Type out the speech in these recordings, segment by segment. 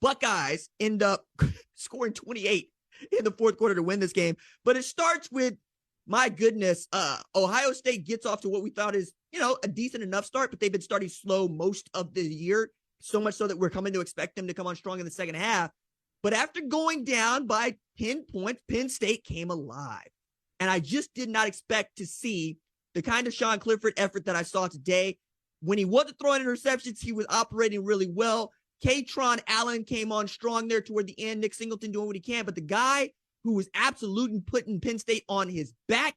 Buckeyes end up scoring 28 in the fourth quarter to win this game. But it starts with, my goodness, Ohio State gets off to what we thought is, a decent enough start, but they've been starting slow most of the year, so much so that we're coming to expect them to come on strong in the second half. But after going down by 10 points, Penn State came alive. And I just did not expect to see the kind of Sean Clifford effort that I saw today. When he wasn't throwing interceptions, he was operating really well. Katron Allen came on strong there toward the end. Nick Singleton doing what he can. But the guy who was absolutely putting Penn State on his back,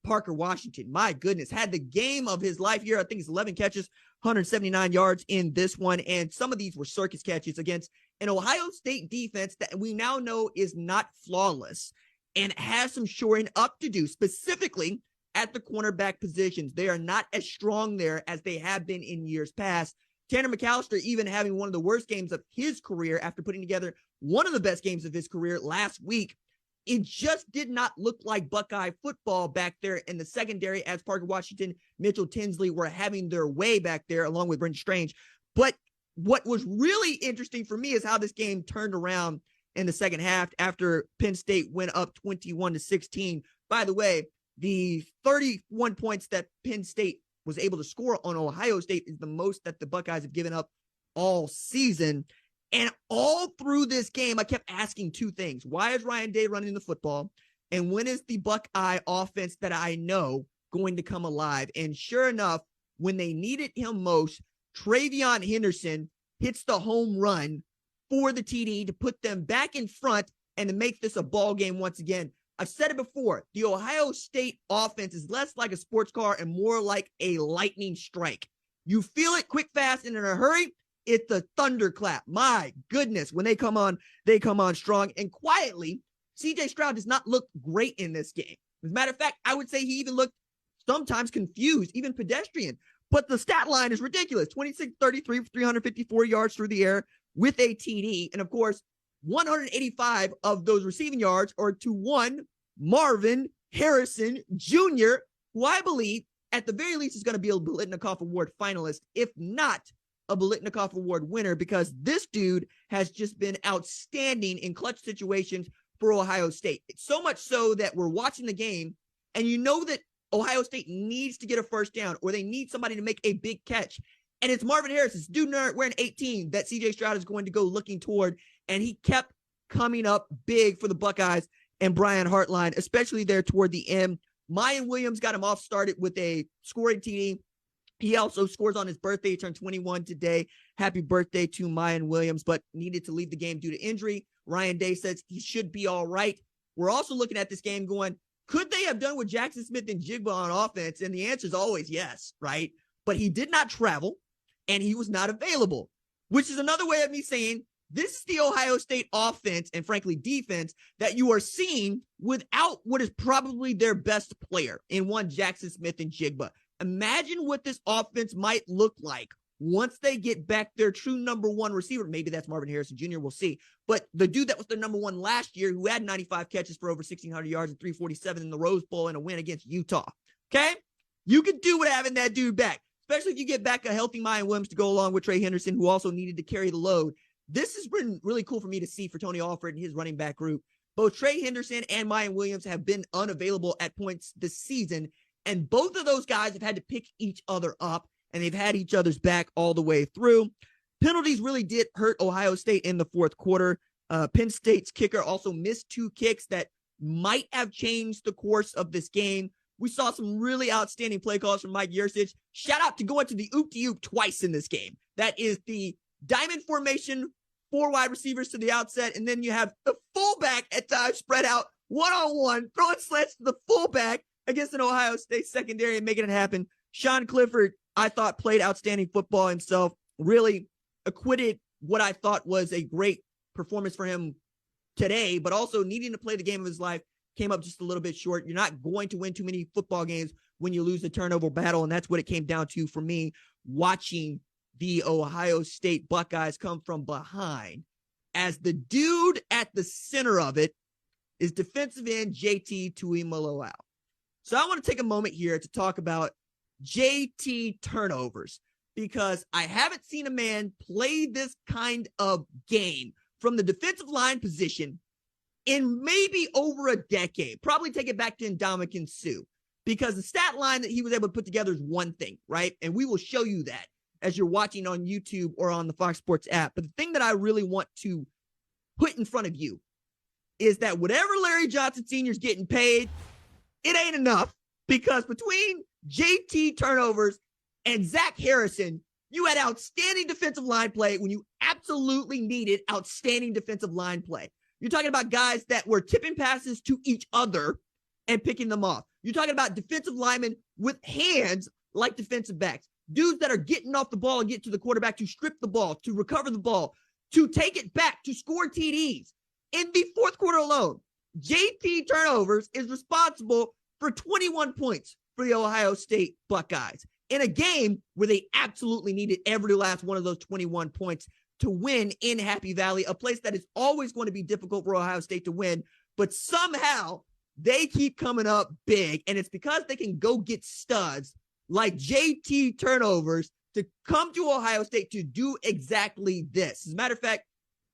Parker Washington, my goodness, had the game of his life here. I think it's 11 catches, 179 yards in this one. And some of these were circus catches against an Ohio State defense that we now know is not flawless and has some shoring up to do, specifically at the cornerback positions. They are not as strong there as they have been in years past. Tanner McAllister even having one of the worst games of his career after putting together one of the best games of his career last week. It just did not look like Buckeye football back there in the secondary as Parker Washington, Mitchell Tinsley were having their way back there along with Brendan Strange. But what was really interesting for me is how this game turned around in the second half after Penn State went up 21-16. By the way, the 31 points that Penn State was able to score on Ohio State is the most that the Buckeyes have given up all season. And all through this game, I kept asking two things. Why is Ryan Day running the football? And when is the Buckeye offense that I know going to come alive? And sure enough, when they needed him most, Travion Henderson hits the home run for the TD to put them back in front and to make this a ball game once again. I've said it before. The Ohio State offense is less like a sports car and more like a lightning strike. You feel it quick, fast, and in a hurry. It's a thunderclap. My goodness, when they come on strong. And quietly, CJ Stroud does not look great in this game. As a matter of fact, I would say he even looked sometimes confused, even pedestrian. But the stat line is ridiculous. 26-33 for 354 yards through the air with a TD. And of course, 185 of those receiving yards are to one Marvin Harrison Jr., who I believe at the very least is going to be a Biletnikoff Award finalist, if not a Biletnikoff Award winner, because this dude has just been outstanding in clutch situations for Ohio State. It's so much so that we're watching the game and you know that Ohio State needs to get a first down or they need somebody to make a big catch. And it's Marvin Harris, this dude wearing 18 that CJ Stroud is going to go looking toward. And he kept coming up big for the Buckeyes and Brian Hartline, especially there toward the end. Mayan Williams got him off started with a scoring TD. He also scores on his birthday. He turned 21 today. Happy birthday to Mayan Williams, but needed to leave the game due to injury. Ryan Day says he should be all right. We're also looking at this game going, could they have done with Jackson Smith and Jigba on offense? And the answer is always yes, right? But he did not travel and he was not available, which is another way of me saying this is the Ohio State offense and frankly defense that you are seeing without what is probably their best player in one Jackson Smith and Jigba. Imagine what this offense might look like once they get back their true number one receiver. Maybe that's Marvin Harrison Jr. We'll see. But the dude that was their number one last year, who had 95 catches for over 1,600 yards and 347 in the Rose Bowl in a win against Utah. Okay? You could do with having that dude back, especially if you get back a healthy Mayan Williams to go along with Trey Henderson, who also needed to carry the load. This has been really cool for me to see for Tony Alford and his running back group. Both Trey Henderson and Mayan Williams have been unavailable at points this season. And both of those guys have had to pick each other up, and they've had each other's back all the way through. Penalties really did hurt Ohio State in the fourth quarter. Penn State's kicker also missed two kicks that might have changed the course of this game. We saw some really outstanding play calls from Mike Yurcich. Shout out to going to the oop-de-oop twice in this game. That is the diamond formation, 4 wide receivers to the outset, and then you have the fullback at times spread out one-on-one, throwing slants to the fullback against an Ohio State secondary and making it happen. Sean Clifford, I thought, played outstanding football himself, really acquitted what I thought was a great performance for him today, but also needing to play the game of his life, came up just a little bit short. You're not going to win too many football games when you lose the turnover battle, and that's what it came down to for me, watching the Ohio State Buckeyes come from behind as the dude at the center of it is defensive end JT Tuimoloau. So I want to take a moment here to talk about JT turnovers. because I haven't seen a man play this kind of game from the defensive line position in maybe over a decade. Probably take it back to Ndamukong Suh, because the stat line that he was able to put together is one thing, right? And we will show you that as you're watching on YouTube or on the Fox Sports app. But the thing that I really want to put in front of you is that whatever Larry Johnson Sr. is getting paid, it ain't enough, because between JT turnovers and Zach Harrison, you had outstanding defensive line play when you absolutely needed outstanding defensive line play. You're talking about guys that were tipping passes to each other and picking them off. You're talking about defensive linemen with hands like defensive backs, dudes that are getting off the ball and get to the quarterback to strip the ball, to recover the ball, to take it back, to score TDs. In the fourth quarter alone, JT turnovers is responsible for 21 points for the Ohio State Buckeyes in a game where they absolutely needed every last one of those 21 points to win in Happy Valley, a place that is always going to be difficult for Ohio State to win. But somehow they keep coming up big, and it's because they can go get studs like JT turnovers to come to Ohio State to do exactly this. As a matter of fact,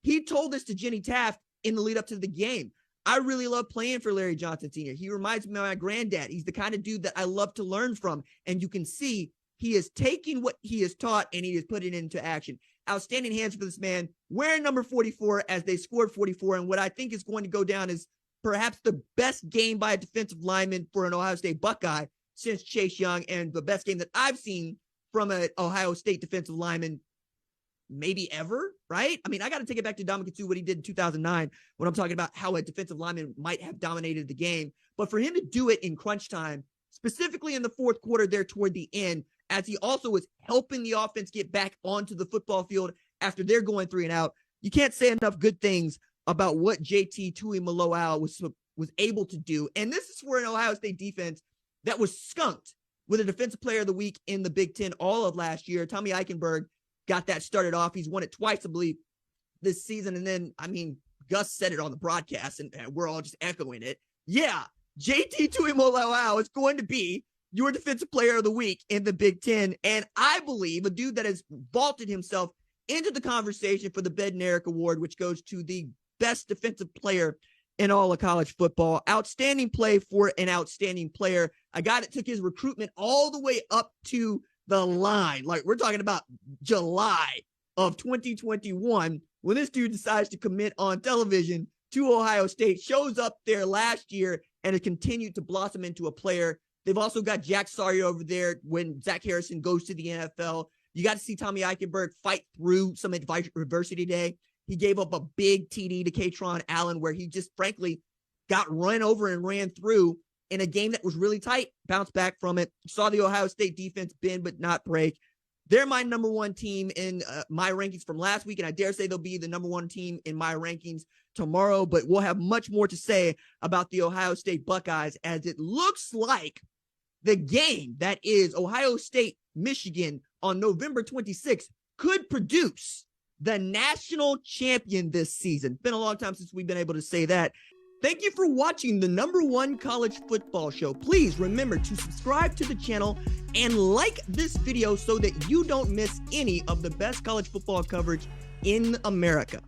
he told this to Jenny Taft in the lead up to the game. I really love playing for Larry Johnson Sr. He reminds me of my granddad. He's the kind of dude that I love to learn from. And you can see he is taking what he is taught and he is putting it into action. Outstanding hands for this man, wearing number 44 as they scored 44. And what I think is going to go down is perhaps the best game by a defensive lineman for an Ohio State Buckeye since Chase Young, and the best game that I've seen from an Ohio State defensive lineman maybe ever, right? I mean, I got to take it back to Ndamukong Suh, what he did in 2009, when I'm talking about how a defensive lineman might have dominated the game. But for him to do it in crunch time, specifically in the fourth quarter there toward the end, as he also was helping the offense get back onto the football field after they're going 3 and out, you can't say enough good things about what JT Tuimoloau was able to do. And this is for an Ohio State defense that was skunked with a defensive player of the week in the Big Ten all of last year. Tommy Eichenberg got that started off. He's won it twice, I believe, this season. And then, I mean, Gus said it on the broadcast, and we're all just echoing it. Yeah, JT Tuimoloau is going to be your defensive player of the week in the Big Ten. And I believe a dude that has vaulted himself into the conversation for the Bednarik Award, which goes to the best defensive player in all of college football. Outstanding play for an outstanding player. A guy that took his recruitment all the way up to the line. Like, we're talking about July of 2021 when this dude decides to commit on television to Ohio State, shows up there last year and has continued to blossom into a player. They've also got Jack Sawyer over there when Zach Harrison goes to the NFL. You got to see Tommy Eichenberg fight through some adversity today. He gave up a big TD to Katron Allen where he just frankly got run over and ran through in a game that was really tight, bounced back from it. Saw the Ohio State defense bend but not break. They're my number one team in my rankings from last week, and I dare say they'll be the number one team in my rankings tomorrow, but we'll have much more to say about the Ohio State Buckeyes as it looks like the game that is Ohio State, Michigan on November 26th could produce the national champion this season. Been a long time since we've been able to say that. Thank you for watching the #1 college football show. Please remember to subscribe to the channel and like this video so that you don't miss any of the best college football coverage in America.